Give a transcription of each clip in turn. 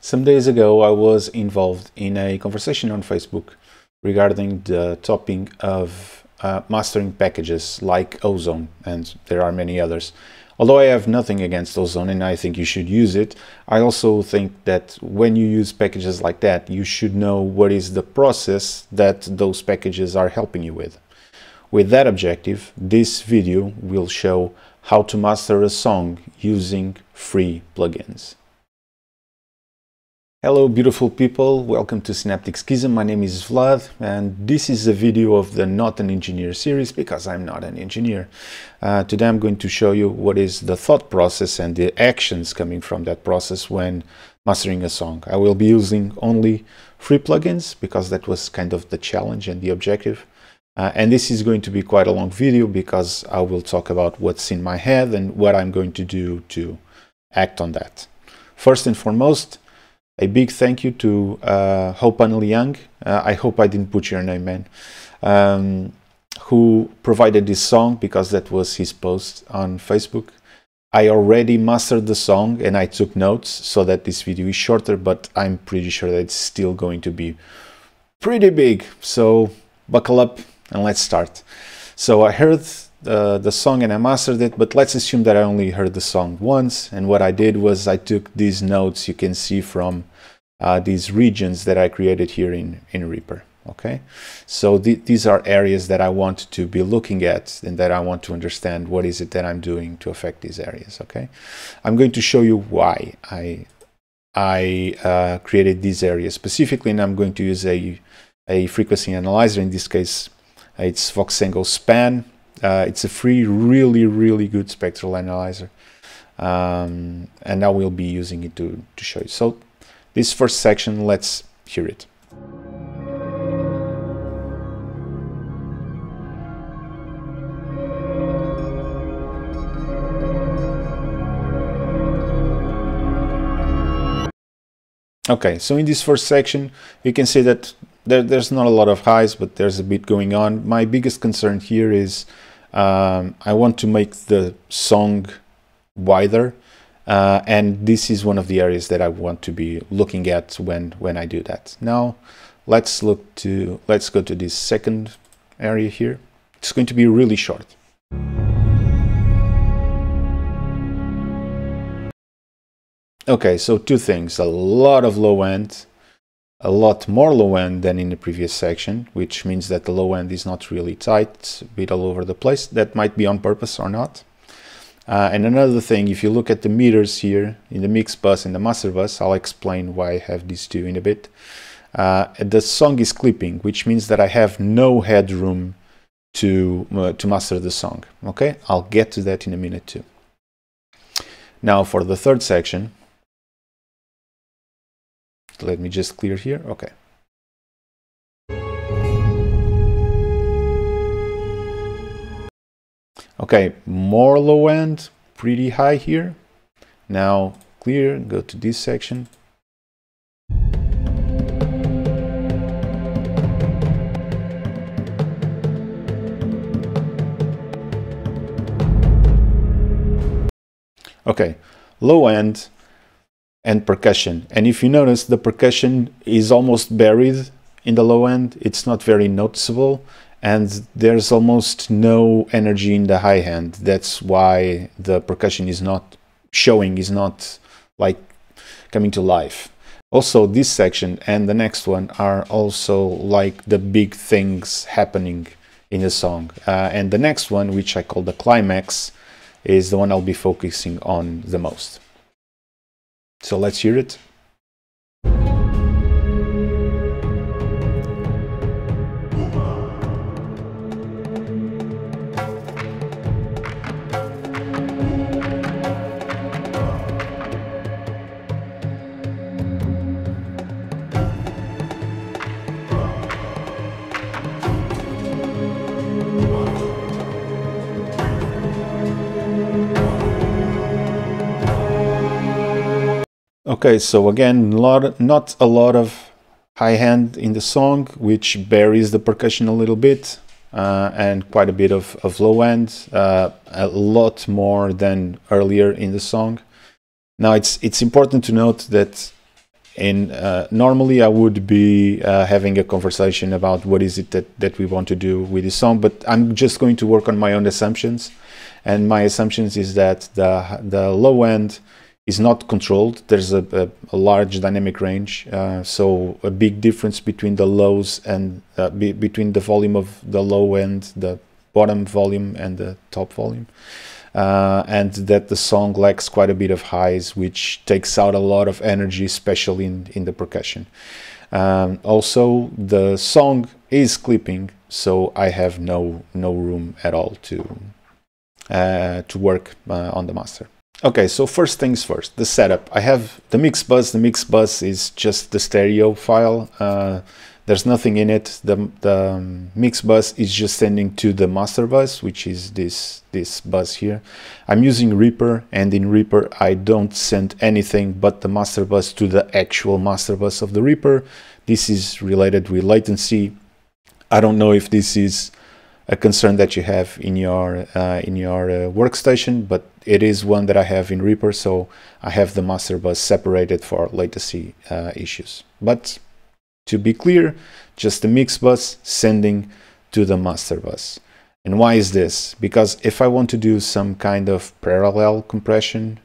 Some days ago, I was involved in a conversation on Facebook regarding the topic of mastering packages like Ozone, and there are many others. Although I have nothing against Ozone and I think you should use it, I also think that when you use packages like that, you should know what is the process that those packages are helping you with. With that objective, this video will show how to master a song using free plugins. Hello beautiful people, welcome to Synaptic Schism. My name is Vlad and this is a video of the Not an Engineer series because I'm not an engineer. Today I'm going to show you what is the thought process and the actions coming from that process when mastering a song. I will be using only free plugins because that was kind of the challenge and the objective. And this is going to be quite a long video because I will talk about what's in my head and what I'm going to do to act on that. First and foremost, a big thank you to Ho Pan Liang, I hope I didn't butcher your name, man, who provided this song because that was his post on Facebook. I already mastered the song and I took notes so that this video is shorter, but I'm pretty sure that it's still going to be pretty big. So buckle up and let's start. So I heard the song and I mastered it, but let's assume that I only heard the song once, and what I did was I took these notes you can see from these regions that I created here in Reaper. Okay, so these are areas that I want to be looking at and that I want to understand what is it that I'm doing to affect these areas. Okay, I'm going to show you why I created these areas specifically, and I'm going to use a frequency analyzer. In this case it's Voxengo Span. It's a free, really good spectral analyzer, and I will be using it to show you. So this first section, let's hear it. Okay, so in this first section you can see that there's not a lot of highs, but there's a bit going on. My biggest concern here is I want to make the song wider, and this is one of the areas that I want to be looking at when I do that. Now let's go to this second area here. It's going to be really short. Okay, so two things: a lot of low end, a lot more low end than in the previous section, which means that the low end is not really tight, it's a bit all over the place. That might be on purpose or not. And another thing, if you look at the meters here in the mix bus and the master bus, I'll explain why I have these two in a bit. The song is clipping, which means that I have no headroom to master the song. Okay, I'll get to that in a minute too. Now for the third section, let me just clear here. Okay. Okay, more low end, pretty high here. Now clear, go to this section. Okay, low end and percussion, and if you notice, the percussion is almost buried in the low end. It's not very noticeable, and there's almost no energy in the high end. That's why the percussion is not showing, is not like coming to life. Also, this section and the next one are also like the big things happening in the song, and the next one, which I call the climax, is the one I'll be focusing on the most. So let's hear it. Okay, so again, not a lot of high end in the song, which buries the percussion a little bit, and quite a bit of low end, a lot more than earlier in the song. Now it's important to note that And normally I would be having a conversation about what is it that we want to do with this song, but I'm just going to work on my own assumptions. And my assumptions is that the low end is not controlled. There's a large dynamic range, so a big difference between the lows and between the volume of the low end, the bottom volume, and the top volume. And that the song lacks quite a bit of highs, which takes out a lot of energy, especially in the percussion. Also, the song is clipping, so I have no room at all to work on the master. Okay, so first things first, the setup. I have the mix bus. The mix bus is just the stereo file. There's nothing in it. The mix bus is just sending to the master bus, which is this bus here. I'm using Reaper, and in Reaper I don't send anything but the master bus to the actual master bus of the Reaper. This is related with latency. I don't know if this is a concern that you have in your workstation, but it is one that I have in Reaper, so I have the master bus separated for latency issues. But to be clear, just the mix bus sending to the master bus. And why is this? Because if I want to do some kind of parallel compression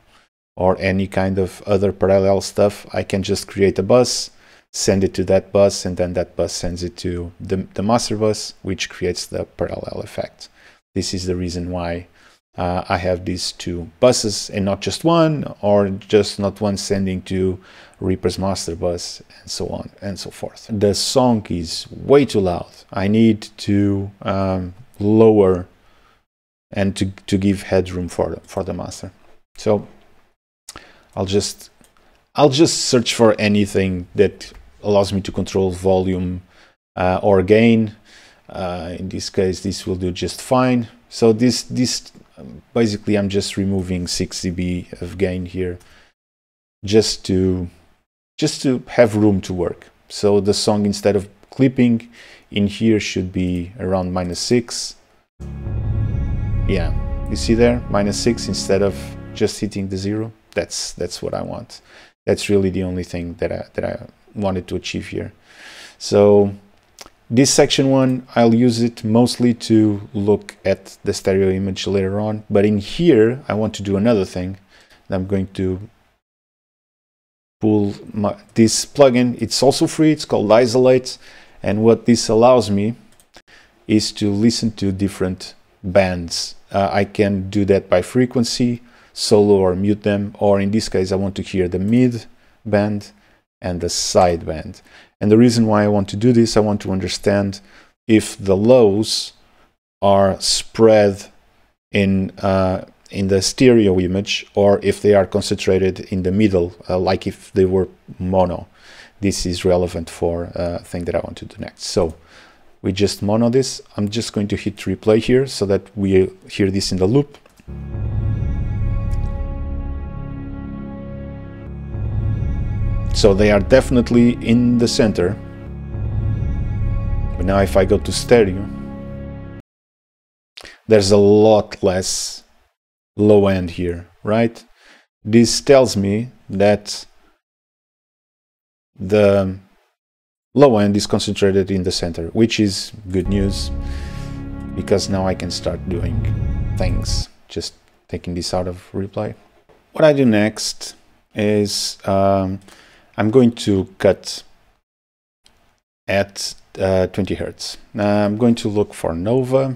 or any kind of other parallel stuff, I can just create a bus, send it to that bus, and then that bus sends it to the master bus, which creates the parallel effect. This is the reason why I have these two buses and not just one, or just not one sending to Reaper's master bus, and so on and so forth. The song is way too loud. I need to lower and to give headroom for the master. So I'll just search for anything that allows me to control volume or gain. In this case, this will do just fine. So this basically, I'm just removing 6 dB of gain here, just to have room to work. So the song, instead of clipping in here, should be around -6. Yeah, you see there, -6 instead of just hitting the 0. That's what I want. That's really the only thing that I wanted to achieve here. So this section 1, I'll use it mostly to look at the stereo image later on, but in here I want to do another thing. I'm going to pull this plugin. It's also free. It's called Isolate, and what this allows me is to listen to different bands. I can do that by frequency, solo or mute them, or in this case I want to hear the mid band and the side band. And the reason why I want to do this, I want to understand if the lows are spread in the stereo image, or if they are concentrated in the middle, like if they were mono. This is relevant for a thing that I want to do next. So we just mono this. I'm just going to hit replay here so that we hear this in the loop. So they are definitely in the center. But now if I go to stereo, there's a lot less low end here, right? This tells me that the low end is concentrated in the center, which is good news, because now I can start doing things. Just taking this out of replay. What I do next is I'm going to cut at 20 Hertz. I'm going to look for Nova.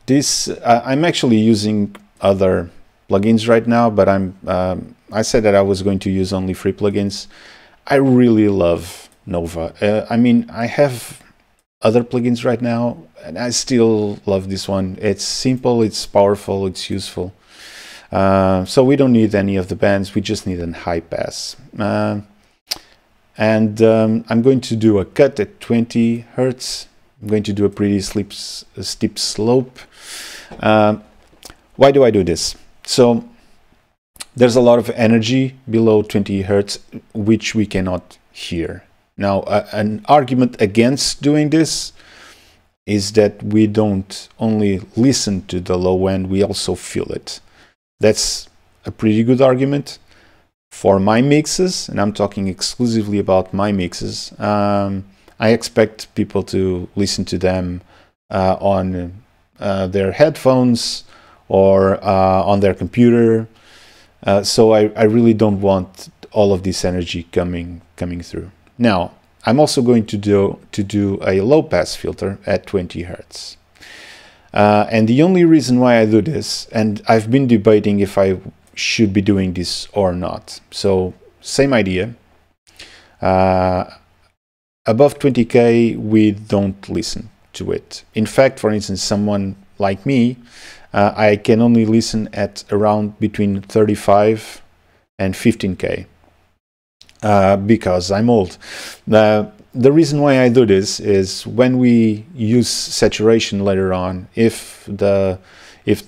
This I'm actually using other plugins right now, but I said that I was going to use only free plugins. I really love Nova. I mean, I have other plugins right now, and I still love this one. It's simple, it's powerful, it's useful. So we don't need any of the bands, we just need a high pass. I'm going to do a cut at 20 Hertz. I'm going to do a pretty steep slope. Why do I do this? So there's a lot of energy below 20 Hertz, which we cannot hear. Now, an argument against doing this is that we don't only listen to the low end, we also feel it. That's a pretty good argument. For my mixes, and I'm talking exclusively about my mixes, I expect people to listen to them on their headphones or on their computer. So I really don't want all of this energy coming through. Now, I'm also going to do a low pass filter at 20 Hertz. And the only reason why I do this, and I've been debating if I should be doing this or not. So same idea. Above 20K, we don't listen to it. In fact, for instance, someone like me, I can only listen at around between 35 and 15K because I'm old. The reason why I do this is when we use saturation later on, if the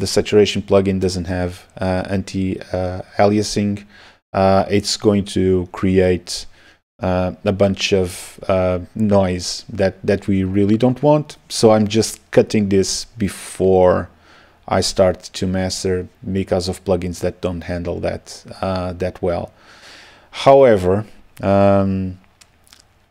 saturation plugin doesn't have anti-aliasing, it's going to create a bunch of noise that we really don't want. So I'm just cutting this before I start to master because of plugins that don't handle that that well. However,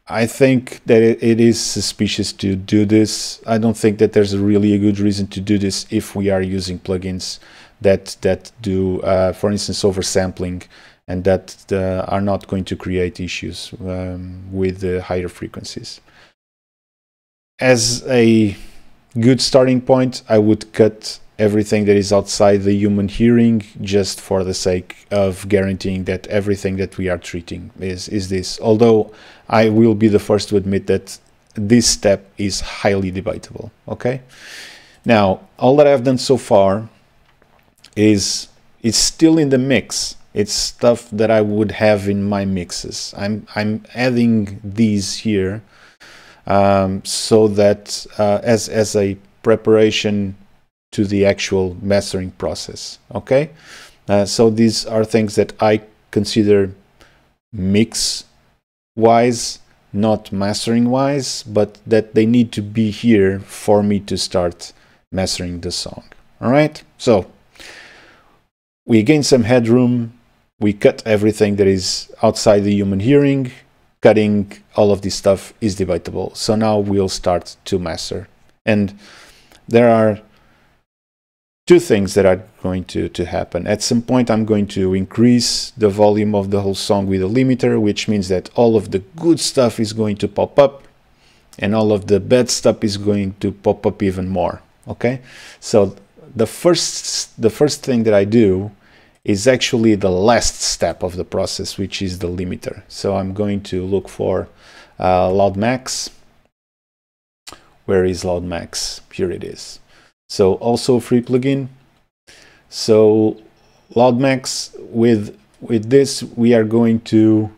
I think that it is suspicious to do this. I don't think that there's really a good reason to do this if we are using plugins that do, for instance, oversampling, and that are not going to create issues with the higher frequencies. As a good starting point, I would cut everything that is outside the human hearing, just for the sake of guaranteeing that everything that we are treating is this. Although I will be the first to admit that this step is highly debatable. Okay, now all that I've done so far is still in the mix. It's stuff that I would have in my mixes. I'm adding these here so that as a preparation to the actual mastering process. Okay, so these are things that I consider mix wise, not mastering wise, but that they need to be here for me to start mastering the song. All right, so we gain some headroom, we cut everything that is outside the human hearing. Cutting all of this stuff is debatable, so now we'll start to master. And there are two things that are going to happen. At some point, I'm going to increase the volume of the whole song with a limiter, which means that all of the good stuff is going to pop up and all of the bad stuff is going to pop up even more. Okay, so the first thing that I do is actually the last step of the process, which is the limiter. So I'm going to look for loud max. Where is loud max? Here it is. So also a free plugin. So loud max, with this we are going to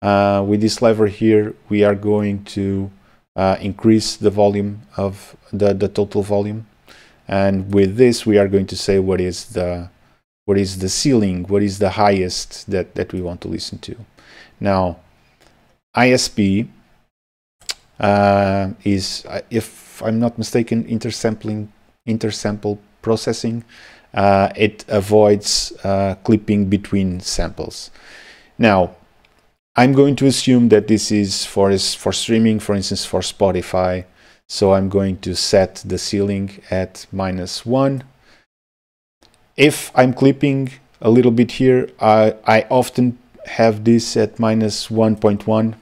with this lever here we are going to increase the volume of the total volume, and with this we are going to say what is the ceiling, what is the highest that we want to listen to. Now ISP is, if I'm not mistaken, intersample processing. It avoids clipping between samples. Now I'm going to assume that this is for streaming, for instance, for Spotify. So I'm going to set the ceiling at -1. If I'm clipping a little bit here, I often have this at -1.1,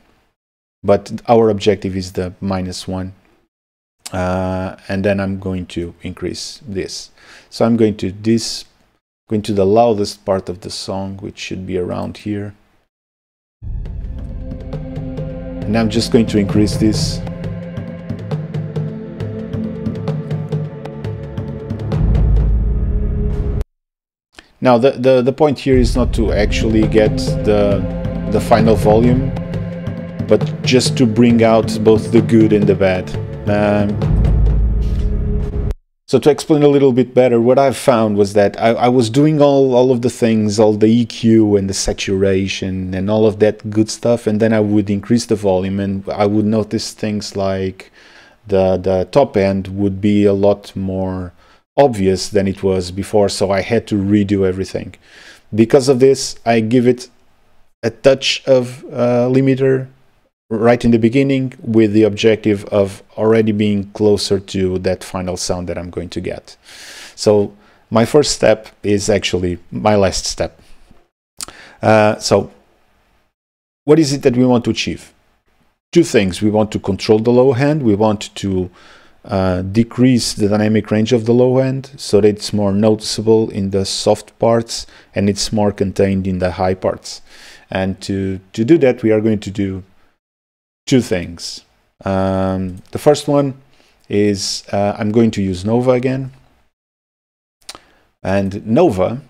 but our objective is the -1. And then I'm going to increase this. So I'm going to the loudest part of the song, which should be around here. And I'm just going to increase this. Now the point here is not to actually get the final volume, but just to bring out both the good and the bad. So to explain a little bit better, what I've found was that I was doing all of the things, all the EQ and the saturation and all of that good stuff, and then I would increase the volume and I would notice things like the top end would be a lot more obvious than it was before, so I had to redo everything. Because of this, I give it a touch of limiter right in the beginning, with the objective of already being closer to that final sound that I'm going to get. So my first step is actually my last step. So what is it that we want to achieve? Two things. We want to control the low end. We want to decrease the dynamic range of the low end so that it's more noticeable in the soft parts and it's more contained in the high parts. And to do that, we are going to do two things. The first one is I'm going to use Nova again. And Nova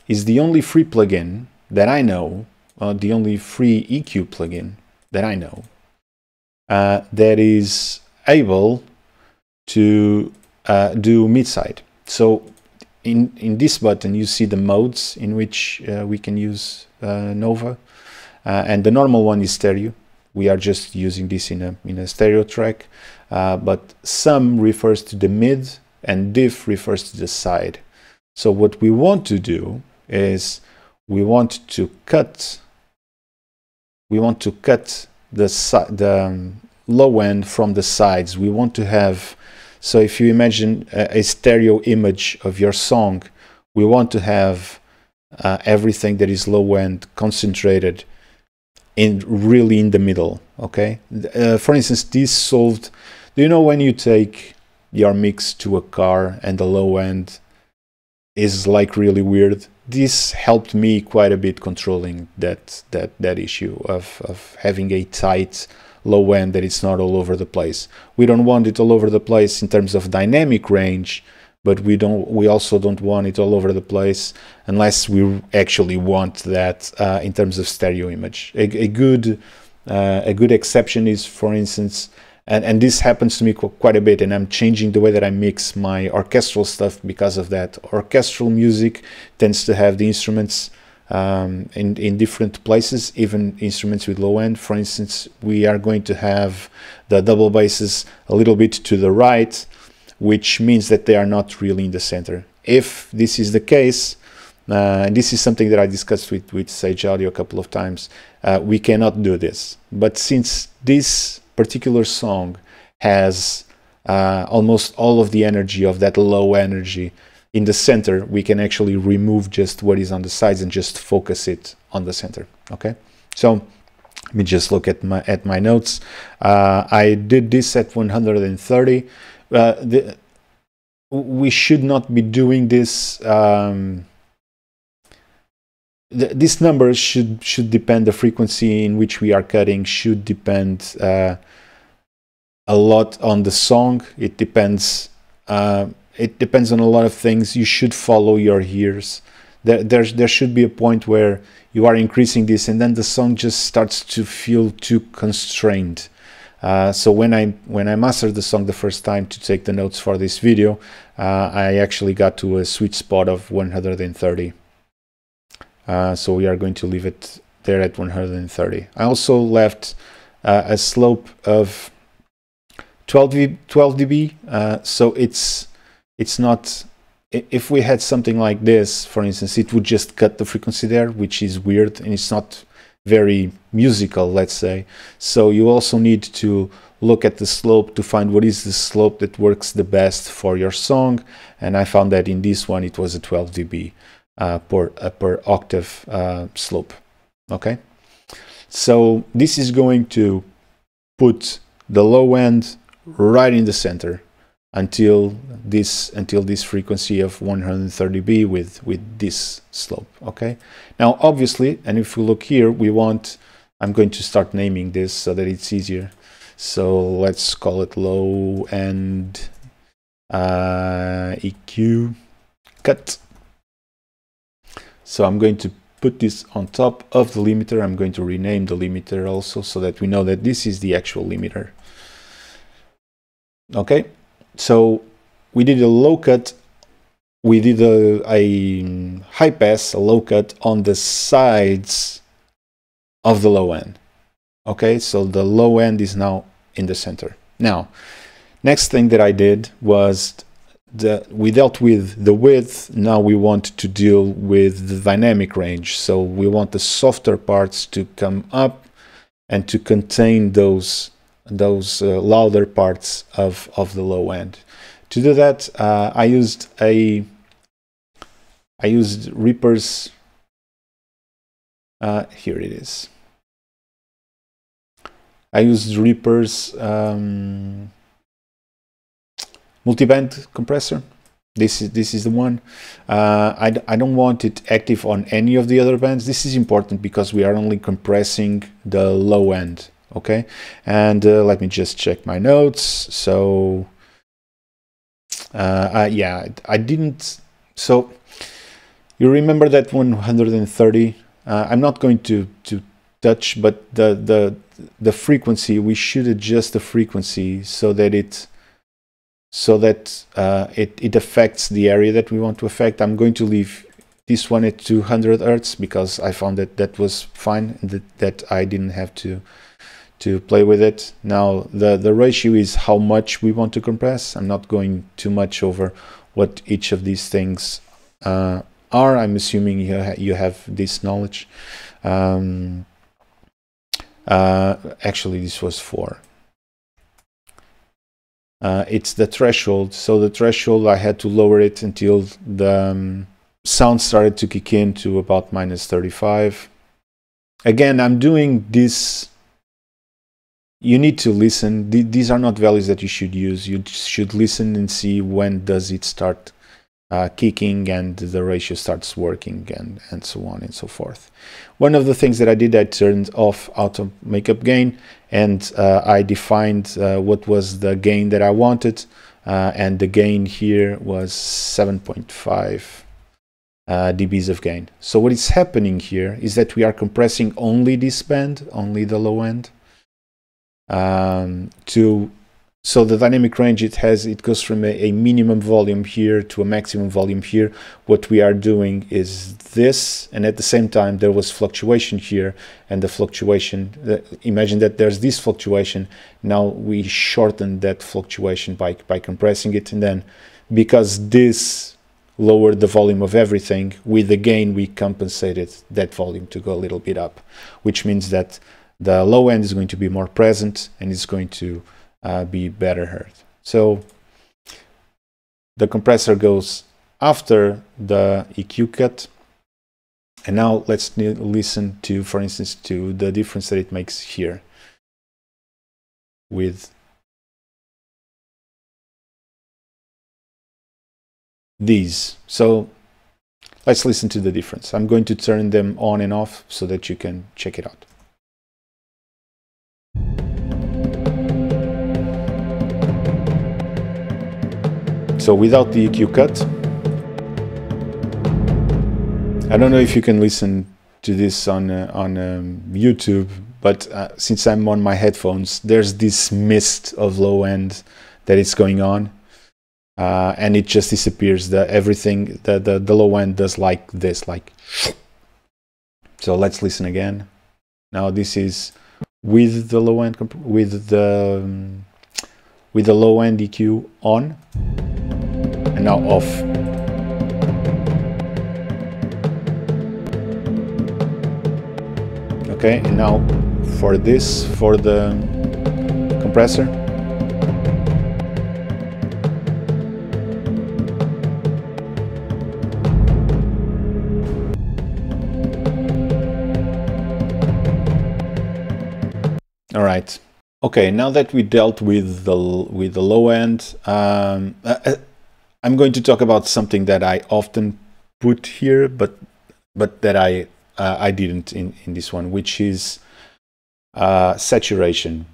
is the only free plugin that I know, the only free EQ plugin that I know, that is able to do mid-side. So in this button you see the modes in which we can use Nova, and the normal one is stereo. We are just using this in a stereo track, but sum refers to the mid and diff refers to the side. So what we want to do is we want to cut the low end from the sides. We want to have, so if you imagine a stereo image of your song, we want to have everything that is low end concentrated really in the middle. Okay, for instance, this solved, do you know when you take your mix to a car and the low end is like really weird? This helped me quite a bit controlling that issue of having a tight low end that it's not all over the place. We don't want it all over the place in terms of dynamic range, but we also don't want it all over the place unless we actually want that in terms of stereo image. A good exception is, for instance, and this happens to me quite a bit, and I'm changing the way that I mix my orchestral stuff because of that. Orchestral music tends to have the instruments in different places, even instruments with low end. For instance, we are going to have the double basses a little bit to the right, which means that they are not really in the center. If this is the case, and this is something that I discussed with Sage Audio a couple of times, we cannot do this. But since this particular song has almost all of the energy of that low energy in the center, we can actually remove just what is on the sides and just focus it on the center. Okay, so let me just look at my notes. I did this at 130. We should not be doing this. These numbers should depend, the frequency in which we are cutting should depend a lot on the song. It depends on a lot of things. You should follow your ears. There should be a point where you are increasing this and then the song just starts to feel too constrained. So when I mastered the song the first time to take the notes for this video, I actually got to a sweet spot of 130. So we are going to leave it there at 130. I also left a slope of 12 dB. So it's not, if we had something like this, for instance, it would just cut the frequency there, which is weird, and it's not very musical, let's say. So you also need to look at the slope to find what is the slope that works the best for your song, and I found that in this one it was a 12 dB per octave slope. Okay, so this is going to put the low end right in the center until this frequency of 130 dB with this slope. Okay, now obviously, and if we look here, we want, I'm going to start naming this so that it's easier. So let's call it low end EQ cut. So I'm going to put this on top of the limiter. I'm going to rename the limiter also so that we know that this is the actual limiter. Okay, so we did a low cut, we did a high pass, a low cut on the sides of the low end. Okay, so the low end is now in the center. Now, next thing that I did was we dealt with the width. Now we want to deal with the dynamic range. So we want the softer parts to come up and to contain those louder parts of the low end. To do that, I used Reaper's. Here it is. I used Reaper's multiband compressor. This is the one. I don't want it active on any of the other bands. This is important because we are only compressing the low end. Okay, and let me just check my notes. So yeah, I didn't. So you remember that 130? I'm not going to touch, but the frequency, we should adjust the frequency so that it affects the area that we want to affect. I'm going to leave this one at 200 Hertz because I found that was fine, and that I didn't have to play with it. Now the ratio is how much we want to compress. I'm not going too much over what each of these things are. I'm assuming you have this knowledge. Actually, this was 4. It's the threshold. So the threshold, I had to lower it until the sound started to kick in to about -35. Again, I'm doing this. You need to listen. These are not values that you should use. You should listen and see when does it start kicking and the ratio starts working, and so on and so forth. One of the things that I did, I turned off auto makeup gain, and I defined what was the gain that I wanted, and the gain here was 7.5 dBs of gain. So what is happening here is that we are compressing only this band, only the low end, so the dynamic range it goes from a minimum volume here to a maximum volume here. What we are doing is this, and at the same time there was fluctuation here, and the fluctuation, imagine that there's this fluctuation. Now we shorten that fluctuation by compressing it, and then because this lowered the volume of everything, with the gain we compensated that volume to go a little bit up, which means that the low end is going to be more present and is going to be better heard. So the compressor goes after the EQ cut, and now let's listen to, for instance, to the difference that it makes here with these. So let's listen to the difference. I'm going to turn them on and off so that you can check it out. So without the EQ cut, I don't know if you can listen to this on YouTube, but since I'm on my headphones, there's this mist of low end that is going on, and it just disappears. Everything, the low end does like this, like. So let's listen again. Now this is with the low end, with the low end EQ on. And now off. Okay, and now for the compressor. All right. Okay, now that we dealt with the low end, I'm going to talk about something that I often put here, but that I didn't in this one, which is saturation.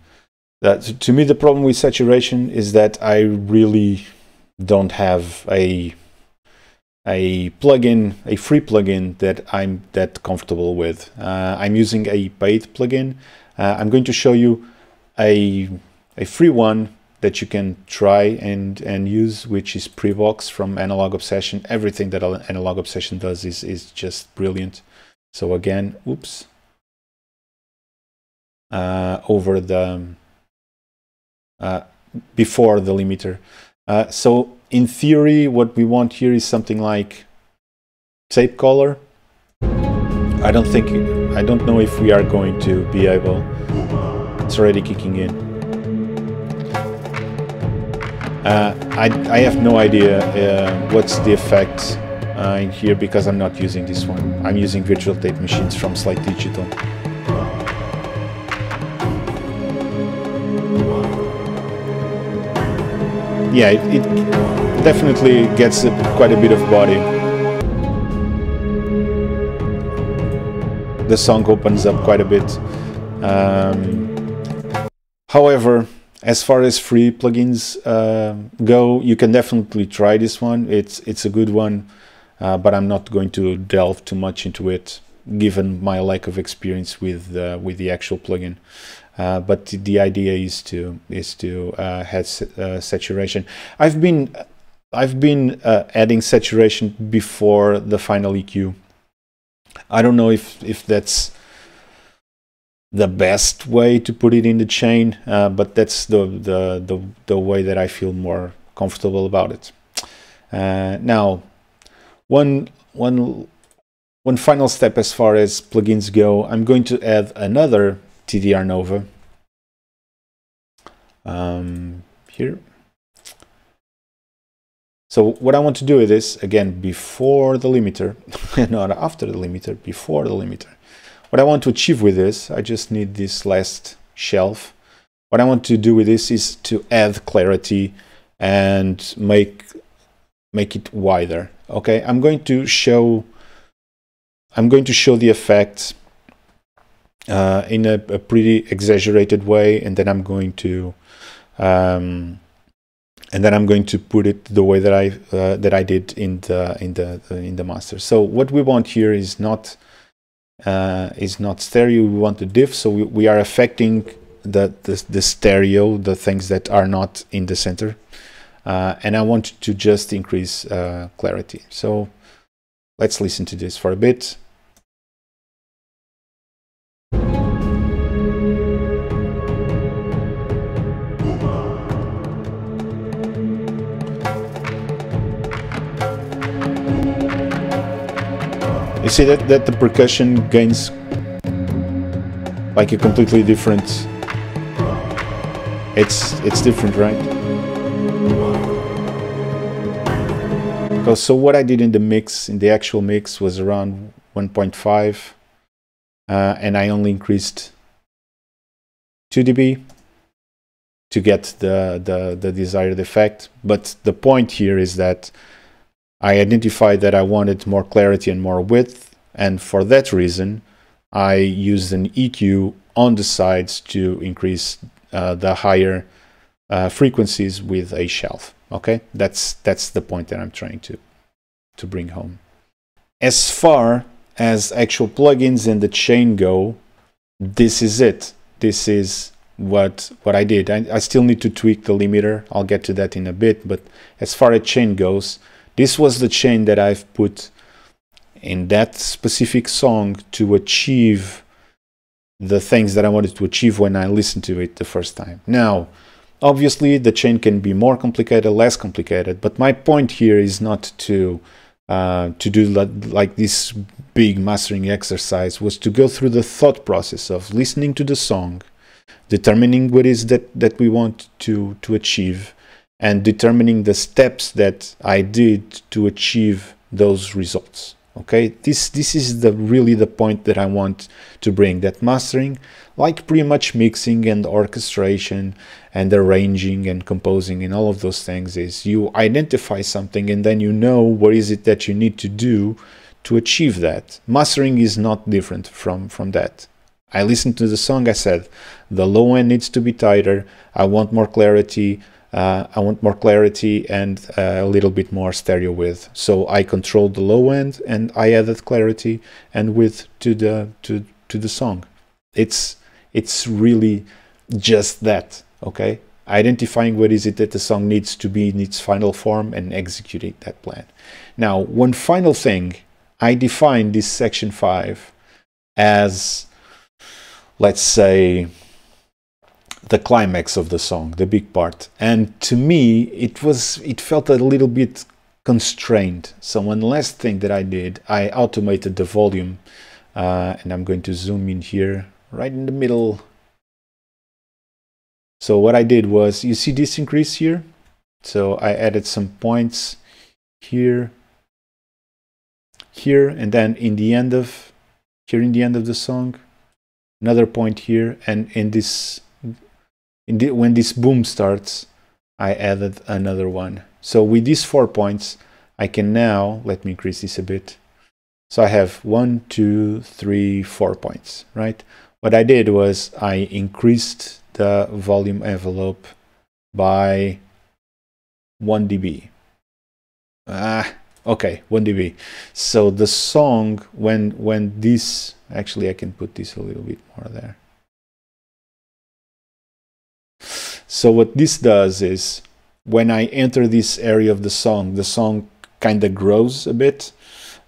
To me, the problem with saturation is that I really don't have a plugin, a free plugin that I'm that comfortable with. I'm using a paid plugin. I'm going to show you a free one that you can try and use, which is Prevox from Analog Obsession. Everything that Analog Obsession does is just brilliant. So again, oops, over the before the limiter. So in theory, what we want here is something like tape color. I don't know if we are going to be able. It's already kicking in. I have no idea what's the effect in here, because I'm not using this one. I'm using virtual tape machines from Slide Digital. Yeah, it definitely gets quite a bit of body. The song opens up quite a bit. However, as far as free plugins go, you can definitely try this one. It's a good one, but I'm not going to delve too much into it, given my lack of experience with the actual plugin. But the idea is to have saturation. I've been adding saturation before the final EQ. I don't know if that's the best way to put it in the chain, but that's the way that I feel more comfortable about it. Now, one final step as far as plugins go, I'm going to add another TDR Nova here. So what I want to do with this, again, before the limiter, not after the limiter, before the limiter. What I want to achieve with this, I just need this last shelf. What I want to do with this is to add clarity and make it wider. Okay, I'm going to show the effect in a pretty exaggerated way, and then I'm going to put it the way that I did in the master. So what we want here is not stereo. We want the diff. So we are affecting the stereo, the things that are not in the center, and I want to just increase clarity. So let's listen to this for a bit. You see that the percussion gains like a completely different. It's different, right? So what I did in the mix, in the actual mix, was around 1.5, and I only increased 2 dB to get the desired effect. But the point here is that I identified that I wanted more clarity and more width, and for that reason I used an EQ on the sides to increase the higher frequencies with a shelf. Okay, that's the point that I'm trying to bring home. As far as actual plugins and the chain go, this is it. This is what I did. I still need to tweak the limiter. I'll get to that in a bit, but as far as chain goes, this was the chain that I've put in that specific song to achieve the things that I wanted to achieve when I listened to it the first time. Now, obviously, the chain can be more complicated, less complicated, but my point here is not to do like this big mastering exercise, was to go through the thought process of listening to the song, determining what is that we want to achieve, and determining the steps that I did to achieve those results. Okay, this is really the point that I want to bring. That mastering, like pretty much mixing and orchestration and arranging and composing and all of those things, is you identify something and then you know what is it that you need to do to achieve that. Mastering is not different from that. I listened to the song, I said the low end needs to be tighter, I want more clarity, and a little bit more stereo width. So I controlled the low end and I added clarity and width to the song. It's really just that, okay? Identifying what is it that the song needs to be in its final form and executing that plan. Now, one final thing, I define this section 5 as, let's say, the climax of the song, the big part. And to me, it felt a little bit constrained. So one last thing that I did, I automated the volume, and I'm going to zoom in here, right in the middle. So what I did was, you see this increase here? So I added some points here, here, and then in the end of the song, another point here, and in this, when this boom starts, I added another one. So with these 4 points, I can now, let me increase this a bit. So I have 1, 2, 3, 4 points, right? What I did was I increased the volume envelope by 1 dB. Okay, 1 dB. So the song, when this, actually I can put this a little bit more there. So what this does is, when I enter this area of the song kind of grows a bit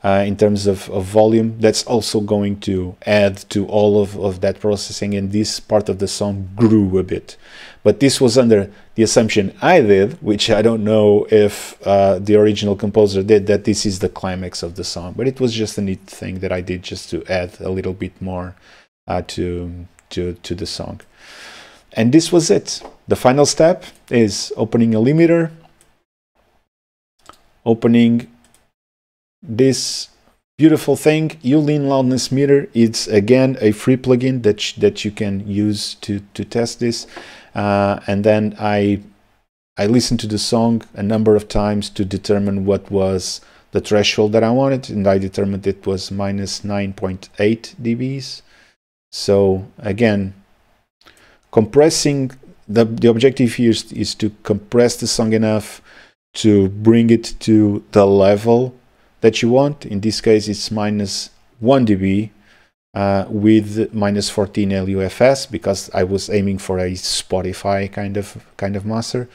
in terms of volume. That's also going to add to all of that processing, and this part of the song grew a bit. But this was under the assumption I did, which I don't know if the original composer did, that this is the climax of the song. But it was just a neat thing that I did just to add a little bit more to the song. And this was it. The final step is opening a limiter, opening this beautiful thing, Uline loudness meter. It's again a free plugin that you can use to test this. And then I listened to the song a number of times to determine what was the threshold that I wanted, and I determined it was minus 9.8 dBs. So again, compressing, the objective here is to compress the song enough to bring it to the level that you want. In this case, it's minus 1 dB with minus 14 LUFS, because I was aiming for a Spotify kind of master.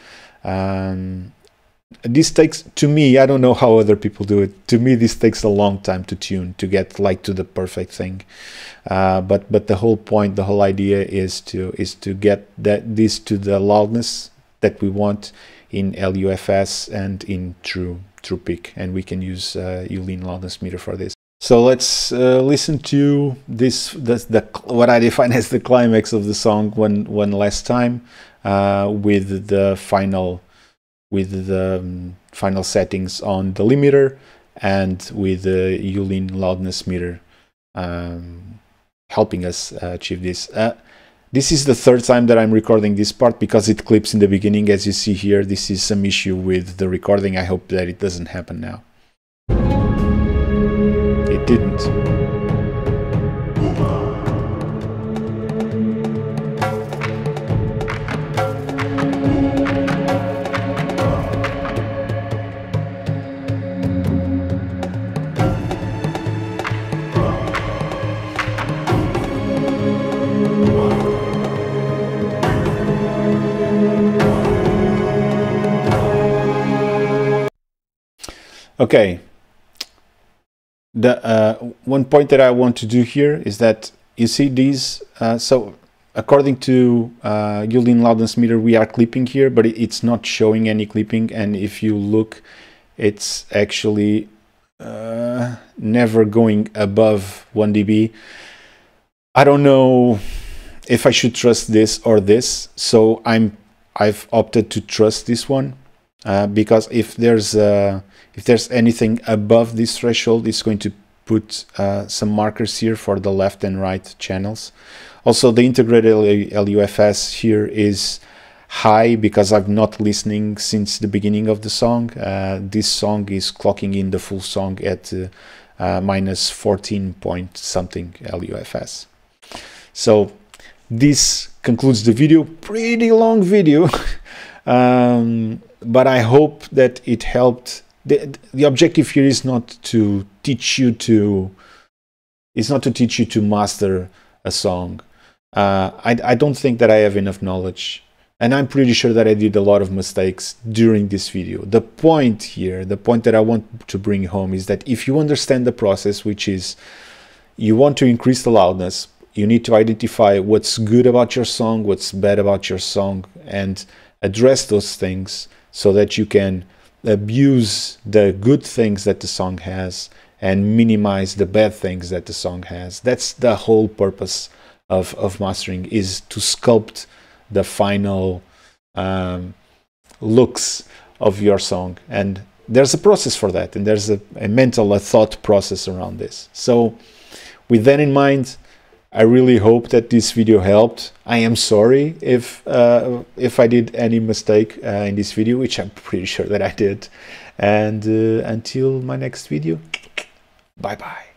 This takes, to me, I don't know how other people do it. To me, this takes a long time to tune, to get like to the perfect thing. But the whole point, the whole idea is to get this to the loudness that we want in LUFS and in true peak, and we can use Uline loudness meter for this. So let's listen to this, what I define as the climax of the song one last time, with the final settings on the limiter and with the Uline loudness meter helping us achieve this. This is the third time that I'm recording this part because it clips in the beginning. As you see here, this is some issue with the recording. I hope that it doesn't happen now. It didn't. Okay, the one point that I want to do here is that you see these, so according to Uline loudness meter, we are clipping here, but it's not showing any clipping, and if you look, it's actually never going above 1 dB. I don't know if I should trust this or this, so I've opted to trust this one, because if there's anything above this threshold, it's going to put some markers here for the left and right channels. Also, the integrated LUFS here is high because I'm not listening since the beginning of the song. This song is clocking in the full song at minus 14 point something LUFS. So this concludes the video. Pretty long video, but I hope that it helped. The objective here is not to teach you to master a song. I don't think that I have enough knowledge, and I'm pretty sure that I did a lot of mistakes during this video. The point here, the point that I want to bring home is that if you understand the process, which is you want to increase the loudness, you need to identify what's good about your song, what's bad about your song, and address those things so that you can abuse the good things that the song has and minimize the bad things that the song has. That's the whole purpose of mastering, is to sculpt the final looks of your song. And there's a process for that, and there's a thought process around this. So with that in mind, I really hope that this video helped. I am sorry if I did any mistake in this video, which I'm pretty sure that I did. And until my next video, bye bye.